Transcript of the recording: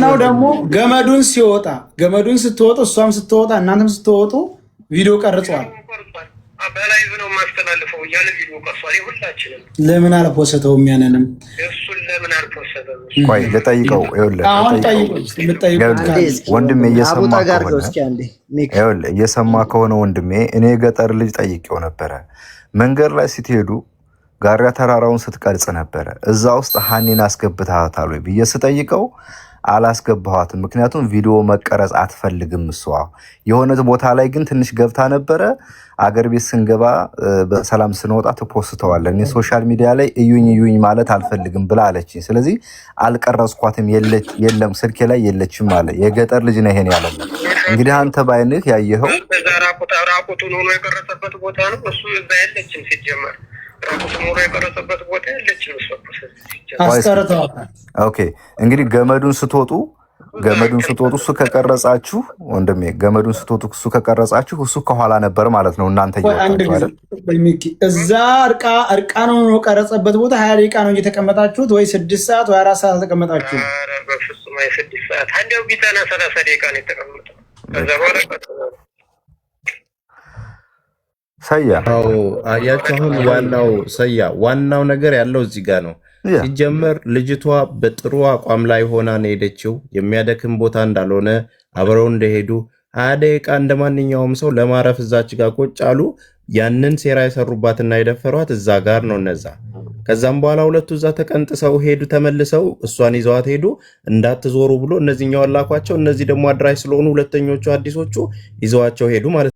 ዋናው ደግሞ ገመዱን ስትወጡ እሷም ስትወጣ እናንተም ስትወጡ ቪዲዮ ቀርጿል። በላይቭ ነው ማስተላልፈው እያለ ቪዲዮ ቀርጿል። ሁላችንም ለምን አልፖስተውም? ያንንም እሱን ለምን አልፖስተም? ቆይ ልጠይቀው። ወንድሜ እየሰማ ከሆነ ወንድሜ እኔ የገጠር ልጅ ጠይቄው ነበረ። መንገድ ላይ ስትሄዱ ጋራ ተራራውን ስትቀርጽ ነበረ። እዛ ውስጥ ሀኒን አስገብተሃታል ወይ ብዬ ስጠይቀው አላስገባኋትም፣ ምክንያቱም ቪዲዮ መቀረጽ አትፈልግም እሷ። የሆነ ቦታ ላይ ግን ትንሽ ገብታ ነበረ። አገር ቤት ስንገባ በሰላም ስንወጣ ትፖስተዋለን። እኔ ሶሻል ሚዲያ ላይ እዩኝ ማለት አልፈልግም ብላ አለችኝ። ስለዚህ አልቀረጽኳትም፣ የለም ስልኬ ላይ የለችም አለ። የገጠር ልጅ ነው ይሄን ያለ። እንግዲህ አንተ ባይንህ ያየኸው ራቁቱን ሆኖ የቀረጸበት ቦታ ነው። እሱ እዛ የለችም ሲጀመር ራቁቱን ሆኖ የቀረጸበት ቦታ የለችም እሱ። ኦኬ እንግዲህ ገመዱን ስትወጡ እሱ ከቀረጻችሁ ወንድሜ ገመዱን ስትወጡ እሱ ከቀረጻችሁ እሱ ከኋላ ነበር ማለት ነው። እናንተ እዛ እርቃን ሆኖ ቀረጸበት ቦታ 20 ደቂቃ ነው እየተቀመጣችሁት ወይ 6 ሰዓት ወይ 4 ሰዓት ተቀመጣችሁ? ኧረ በፍጹም 6 ሰዓት አንዴው ቢታና 30 ደቂቃ ነው የተቀመጠው። ከዛ በኋላ ሰያ አያችሁ። አሁን ዋናው ነገር ያለው እዚህ ጋር ነው። ሲጀመር ልጅቷ በጥሩ አቋም ላይ ሆና ነው ሄደችው። የሚያደክም ቦታ እንዳልሆነ አብረው እንደሄዱ 20 ደቂቃ እንደማንኛውም ሰው ለማረፍ እዛች ጋር ቁጭ አሉ። ያንን ሴራ የሰሩባትና የደፈሯት እዛ ጋር ነው እነዛ። ከዛም በኋላ ሁለቱ እዛ ተቀንጥሰው ሄዱ። ተመልሰው እሷን ይዘዋት ሄዱ። እንዳትዞሩ ብሎ እነዚህኛው አላኳቸው። እነዚህ ደግሞ አድራሽ ስለሆኑ ሁለተኞቹ አዲሶቹ ይዘዋቸው ሄዱ ማለት ነው።